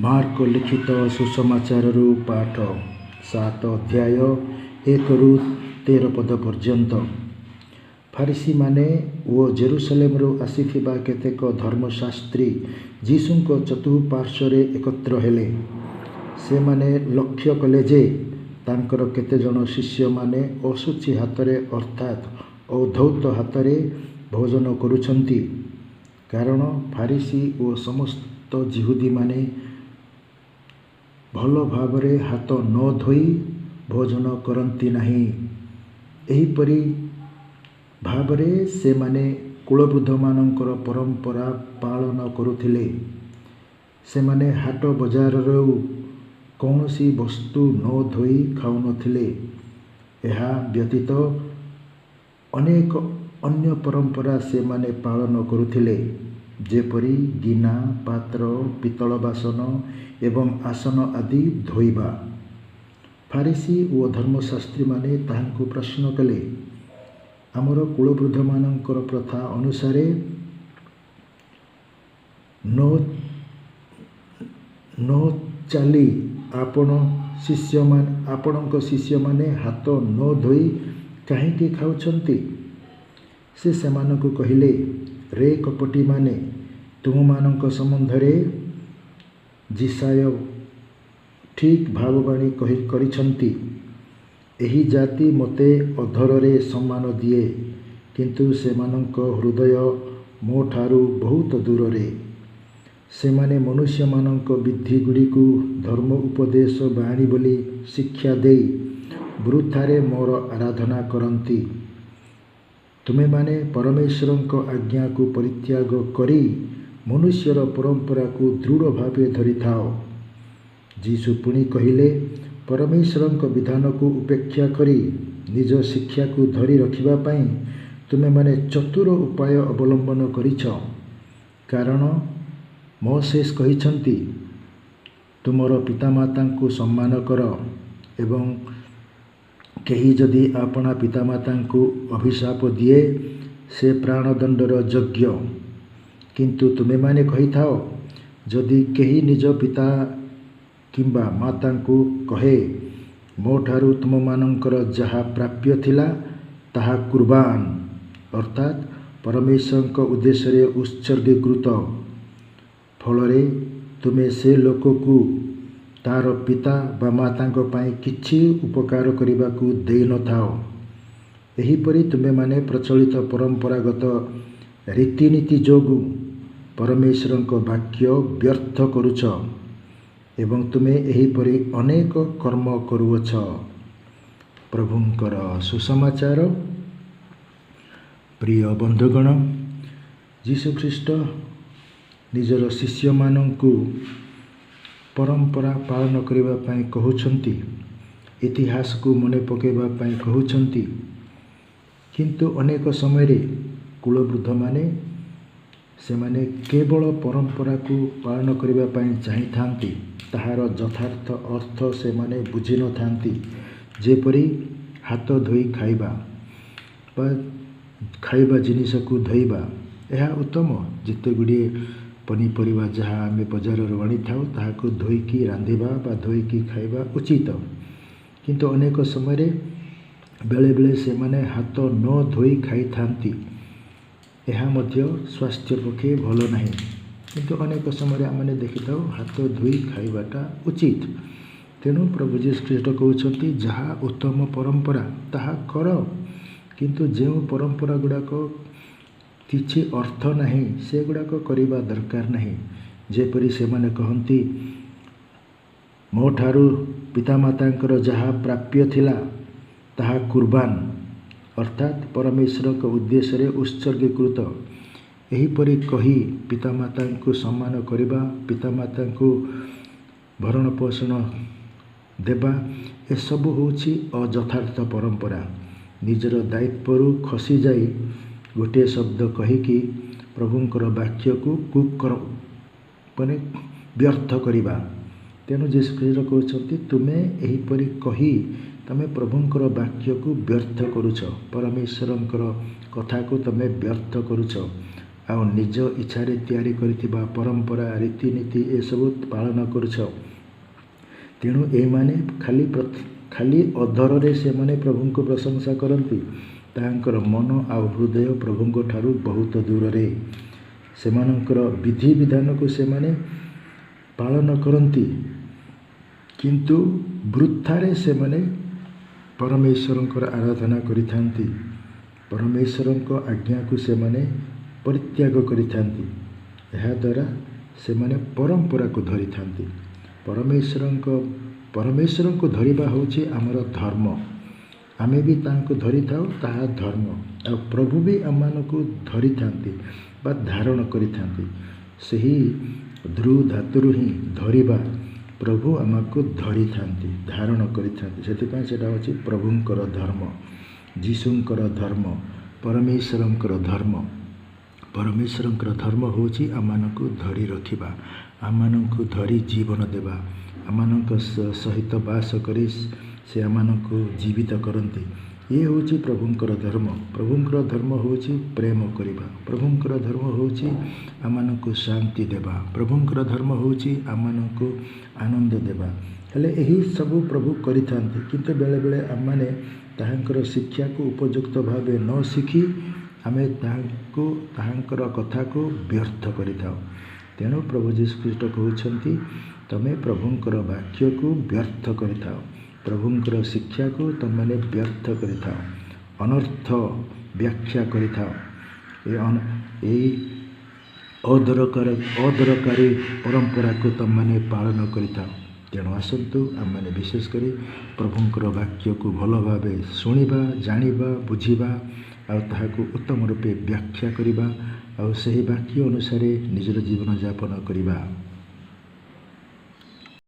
Mark ଲିଖିତ ସୁସମାଚାରରୁ ପାଠ 7 ଅଧ୍ୟାୟ 1ରୁ 13 ପଦ ପର୍ଯ୍ୟନ୍ତ। ଫାରିସୀମାନେ ଓ ଜେରୁସାଲେମରୁ ଆସିଥିବା କେତେକ ଧର୍ମଶାସ୍ତ୍ରୀ ଯୀଶୁଙ୍କ ଚତୁଃପାର୍ଶ୍ୱରେ ଏକତ୍ର ହେଲେ। ସେମାନେ ଲକ୍ଷ୍ୟ କଲେ ଯେ ତାଙ୍କର କେତେଜଣ ଶିଷ୍ୟମାନେ ଅଶୁଚି ହାତରେ ଅର୍ଥାତ୍ ଅଧୌତ ହାତରେ ଭୋଜନ କରୁଛନ୍ତି, କାରଣ ଫାରିସୀ ଓ ସମସ୍ତ ଯିହୁଦୀମାନେ ଭଲ ଭାବରେ ହାତ ନ ଧୋଇ ଭୋଜନ କରନ୍ତି ନାହିଁ। ଏହିପରି ଭାବରେ ସେମାନେ କୁଳବୃଦ୍ଧମାନଙ୍କର ପରମ୍ପରା ପାଳନ କରୁଥିଲେ। ସେମାନେ ହାଟ ବଜାରରୁ କୌଣସି ବସ୍ତୁ ନ ଧୋଇ ଖାଉନଥିଲେ। ଏହା ବ୍ୟତୀତ ଅନେକ ଅନ୍ୟ ପରମ୍ପରା ସେମାନେ ପାଳନ କରୁଥିଲେ, ଯେପରି ଗିନା, ପାତ୍ର, ପିତ୍ତଳ ବାସନ ଏବଂ ଆସନ ଆଦି ଧୋଇବା। ଫାରିସୀ ଓ ଧର୍ମଶାସ୍ତ୍ରୀମାନେ ତାହାଙ୍କୁ ପ୍ରଶ୍ନ କଲେ, ଆମର କୁଳବୃଦ୍ଧମାନଙ୍କର ପ୍ରଥା ଅନୁସାରେ ନ ଚାଲି ଆପଣଙ୍କ ଶିଷ୍ୟମାନେ ହାତ ନ ଧୋଇ କାହିଁକି ଖାଉଛନ୍ତି? ସେ ସେମାନଙ୍କୁ କହିଲେ, ରେ କପଟୀମାନେ, ତୁମମାନଙ୍କ ସମ୍ବନ୍ଧରେ ଯିଶାୟ ଠିକ୍ ଭାବବାଣୀ କରିଛନ୍ତି। ଏହି ଜାତି ମୋତେ ଅଧରରେ ସମ୍ମାନ ଦିଏ, କିନ୍ତୁ ସେମାନଙ୍କ ହୃଦୟ ମୋ ଠାରୁ ବହୁତ ଦୂରରେ। ସେମାନେ ମନୁଷ୍ୟମାନଙ୍କ ବିଧିଗୁଡ଼ିକୁ ଧର୍ମ ଉପଦେଶ ବାଣୀ ବୋଲି ଶିକ୍ଷା ଦେଇ ବୃଥାରେ ମୋର ଆରାଧନା କରନ୍ତି। ତୁମେମାନେ ପରମେଶ୍ୱରଙ୍କ ଆଜ୍ଞାକୁ ପରିତ୍ୟାଗ କରି ମନୁଷ୍ୟର ପରମ୍ପରାକୁ ଦୃଢ଼ ଭାବେ ଧରିଥାଅ। ଯୀଶୁ ପୁଣି କହିଲେ, ପରମେଶ୍ୱରଙ୍କ ବିଧାନକୁ ଉପେକ୍ଷା କରି ନିଜ ଶିକ୍ଷାକୁ ଧରି ରଖିବା ପାଇଁ ତୁମେମାନେ ଚତୁର ଉପାୟ ଅବଲମ୍ବନ କରିଛ। କାରଣ ମୋଶେସ୍ କହିଛନ୍ତି, ତୁମର ପିତାମାତାଙ୍କୁ ସମ୍ମାନ କର ଏବଂ କେହି ଯଦି ଆପଣା ପିତାମାତାଙ୍କୁ ଅଭିଶାପ ଦିଏ, ସେ ପ୍ରାଣଦଣ୍ଡର ଯୋଗ୍ୟ। କିନ୍ତୁ ତୁମେମାନେ କହିଥାଅ, ଯଦି କେହି ନିଜ ପିତା କିମ୍ବା ମାତାଙ୍କୁ କହେ, ମୋ ଠାରୁ ତୁମମାନଙ୍କର ଯାହା ପ୍ରାପ୍ୟ ଥିଲା ତାହା କୁର୍ବାନ ଅର୍ଥାତ୍ ପରମେଶ୍ୱରଙ୍କ ଉଦ୍ଦେଶ୍ୟରେ ଉତ୍ସର୍ଗୀକୃତ, ଫଳରେ ତୁମେ ସେ ଲୋକକୁ ତାର ପିତା ବା ମାତାଙ୍କ ପାଇଁ କିଛି ଉପକାର କରିବାକୁ ଦେଇନଥାଅ। ଏହିପରି ତୁମେମାନେ ପ୍ରଚଳିତ ପରମ୍ପରାଗତ ରୀତିନୀତି ଯୋଗୁଁ ପରମେଶ୍ୱରଙ୍କ ବାକ୍ୟ ବ୍ୟର୍ଥ କରୁଛ ଏବଂ ତୁମେ ଏହିପରି ଅନେକ କର୍ମ କରୁଅଛ। ପ୍ରଭୁଙ୍କର ସୁସମାଚାର। ପ୍ରିୟ ବନ୍ଧୁଗଣ, ଯୀଶୁଖ୍ରୀଷ୍ଟ ନିଜର ଶିଷ୍ୟମାନଙ୍କୁ ପରମ୍ପରା ପାଳନ କରିବା ପାଇଁ କହୁଛନ୍ତି, ଇତିହାସକୁ ମନେ ପକାଇବା ପାଇଁ କହୁଛନ୍ତି, କିନ୍ତୁ ଅନେକ ସମୟରେ କୁଳବୃଦ୍ଧମାନେ ସେମାନେ କେବଳ ପରମ୍ପରାକୁ ପାଳନ କରିବା ପାଇଁ ଚାହିଁଥାନ୍ତି। ତାହାର ଯଥାର୍ଥ ଅର୍ଥ ସେମାନେ ବୁଝିନଥାନ୍ତି। ଯେପରି ହାତ ଧୋଇ ଖାଇବା ବା ଖାଇବା ଜିନିଷକୁ ଧୋଇବା, ଏହା ଉତ୍ତମ। ଯେତେଗୁଡ଼ିଏ ପନିପରିବା ଯାହା ଆମେ ବଜାରରୁ ଆଣିଥାଉ ତାହାକୁ ଧୋଇକି ରାନ୍ଧିବା ବା ଧୋଇକି ଖାଇବା ଉଚିତ। କିନ୍ତୁ ଅନେକ ସମୟରେ ବେଳେବେଳେ ସେମାନେ ହାତ ନ ଧୋଇ ଖାଇଥାନ୍ତି। ଏହା ମଧ୍ୟ ସ୍ୱାସ୍ଥ୍ୟ ପକ୍ଷେ ଭଲ ନାହିଁ। କିନ୍ତୁ ଅନେକ ସମୟରେ ଆମେ ଦେଖିଥାଉ ହାତ ଧୋଇ ଖାଇବାଟା ଉଚିତ। ତେଣୁ ପ୍ରଭୁ ଯୀଶୁଖ୍ରୀଷ୍ଟ କହୁଛନ୍ତି, ଯାହା ଉତ୍ତମ ପରମ୍ପରା ତାହା କର। କିନ୍ତୁ ଯେଉଁ ପରମ୍ପରା ଗୁଡ଼ାକ କିଛି ଅର୍ଥ ନାହିଁ, ସେଗୁଡ଼ାକ କରିବା ଦରକାର ନାହିଁ। ଯେପରି ସେମାନେ କହନ୍ତି, ମୋ ଠାରୁ ପିତାମାତାଙ୍କର ଯାହା ପ୍ରାପ୍ୟ ଥିଲା ତାହା କୁର୍ବାନ ଅର୍ଥାତ୍ ପରମେଶ୍ୱରଙ୍କ ଉଦ୍ଦେଶ୍ୟରେ ଉତ୍ସର୍ଗୀକୃତ। ଏହିପରି କହି ପିତାମାତାଙ୍କୁ ସମ୍ମାନ କରିବା, ପିତାମାତାଙ୍କୁ ଭରଣ ପୋଷଣ ଦେବା, ଏସବୁ ହେଉଛି ଅଯଥାର୍ଥ ପରମ୍ପରା। ନିଜର ଦାୟିତ୍ୱରୁ ଖସିଯାଇ ଗୋଟିଏ ଶବ୍ଦ କହିକି ପ୍ରଭୁଙ୍କର ବାକ୍ୟକୁ ବ୍ୟର୍ଥ କରିବା। ତେଣୁ ଯୀଶୁଖ୍ରୀଷ୍ଟ କହୁଛନ୍ତି, ତୁମେ ଏହିପରି କହି ତୁମେ ପ୍ରଭୁଙ୍କର ବାକ୍ୟକୁ ବ୍ୟର୍ଥ କରୁଛ, ପରମେଶ୍ୱରଙ୍କର କଥାକୁ ତୁମେ ବ୍ୟର୍ଥ କରୁଛ। ଆଉ ନିଜ ଇଚ୍ଛାରେ ତିଆରି କରିଥିବା ପରମ୍ପରା ରୀତିନୀତି ଏସବୁ ପାଳନ କରୁଛ। ତେଣୁ ଏମାନେ ଖାଲି ଅଧରରେ ସେମାନେ ପ୍ରଭୁଙ୍କୁ ପ୍ରଶଂସା କରନ୍ତି। ତାହାଙ୍କର ମନ ଆଉ ହୃଦୟ ପ୍ରଭୁଙ୍କ ଠାରୁ ବହୁତ ଦୂରରେ। ସେମାନଙ୍କର ବିଧିବିଧାନକୁ ସେମାନେ ପାଳନ କରନ୍ତି, କିନ୍ତୁ ବୃଥାରେ ସେମାନେ ପରମେଶ୍ୱରଙ୍କର ଆରାଧନା କରିଥାନ୍ତି। ପରମେଶ୍ୱରଙ୍କ ଆଜ୍ଞାକୁ ସେମାନେ ପରିତ୍ୟାଗ କରିଥାନ୍ତି। ଏହାଦ୍ୱାରା ସେମାନେ ପରମ୍ପରାକୁ ଧରିଥାନ୍ତି। ପରମେଶ୍ୱରଙ୍କୁ ଧରିବା ହେଉଛି ଆମର ଧର୍ମ। ଆମେ ବି ତାଙ୍କୁ ଧରିଥାଉ, ତାହା ଧର୍ମ। ଆଉ ପ୍ରଭୁ ବି ଆମମାନଙ୍କୁ ଧରିଥାନ୍ତି ବା ଧାରଣ କରିଥାନ୍ତି। ସେହି ଧାତୁରୁ ହିଁ ଧରିବା, ପ୍ରଭୁ ଆମକୁ ଧରିଥାନ୍ତି, ଧାରଣ କରିଥାନ୍ତି। ସେଥିପାଇଁ ସେଇଟା ହେଉଛି ପ୍ରଭୁଙ୍କର ଧର୍ମ, ଯୀଶୁଙ୍କର ଧର୍ମ, ପରମେଶ୍ୱରଙ୍କର ଧର୍ମ। ପରମେଶ୍ୱରଙ୍କର ଧର୍ମ ହେଉଛି ଆମମାନଙ୍କୁ ଧରି ରଖିବା, ଆମମାନଙ୍କୁ ଧରି ଜୀବନ ଦେବା, ଆମମାନଙ୍କ ସହିତ ବାସ କରି ସେ ଆମମାନଙ୍କୁ ଜୀବିତ କରନ୍ତି। ଇଏ ହେଉଛି ପ୍ରଭୁଙ୍କର ଧର୍ମ। ପ୍ରଭୁଙ୍କର ଧର୍ମ ହେଉଛି ପ୍ରେମ କରିବା। ପ୍ରଭୁଙ୍କର ଧର୍ମ ହେଉଛି ଆମମାନଙ୍କୁ ଶାନ୍ତି ଦେବା। ପ୍ରଭୁଙ୍କର ଧର୍ମ ହେଉଛି ଆମମାନଙ୍କୁ ଆନନ୍ଦ ଦେବା। ହେଲେ ଏହି ସବୁ ପ୍ରଭୁ କରିଥାନ୍ତି, କିନ୍ତୁ ବେଳେବେଳେ ଆମମାନେ ତାହାଙ୍କର ଶିକ୍ଷାକୁ ଉପଯୁକ୍ତ ଭାବେ ନ ଶିଖି ଆମେ ତାହାଙ୍କର କଥାକୁ ବ୍ୟର୍ଥ କରିଥାଉ। ତେଣୁ ପ୍ରଭୁ ଯୀଶୁଖ୍ରୀଷ୍ଟ କହୁଛନ୍ତି, ତମେ ପ୍ରଭୁଙ୍କର ବାକ୍ୟକୁ ବ୍ୟର୍ଥ କରିଥାଅ, ପ୍ରଭୁଙ୍କର ଶିକ୍ଷାକୁ ତମେମାନେ ବ୍ୟର୍ଥ କରିଥାଅ, ଅନର୍ଥ ବ୍ୟାଖ୍ୟା କରିଥାଅ, ଏଇ ଅଦରକାରୀ ପରମ୍ପରାକୁ ତମେମାନେ ପାଳନ କରିଥାଅ। ତେଣୁ ଆସନ୍ତୁ ଆମମାନେ ବିଶେଷ କରି ପ୍ରଭୁଙ୍କର ବାକ୍ୟକୁ ଭଲ ଭାବେ ଶୁଣିବା, ଜାଣିବା, ବୁଝିବା, ଆଉ ତାହାକୁ ଉତ୍ତମ ରୂପେ ବ୍ୟାଖ୍ୟା କରିବା, ଆଉ ସେହି ବାକ୍ୟ ଅନୁସାରେ ନିଜର ଜୀବନଯାପନ କରିବା।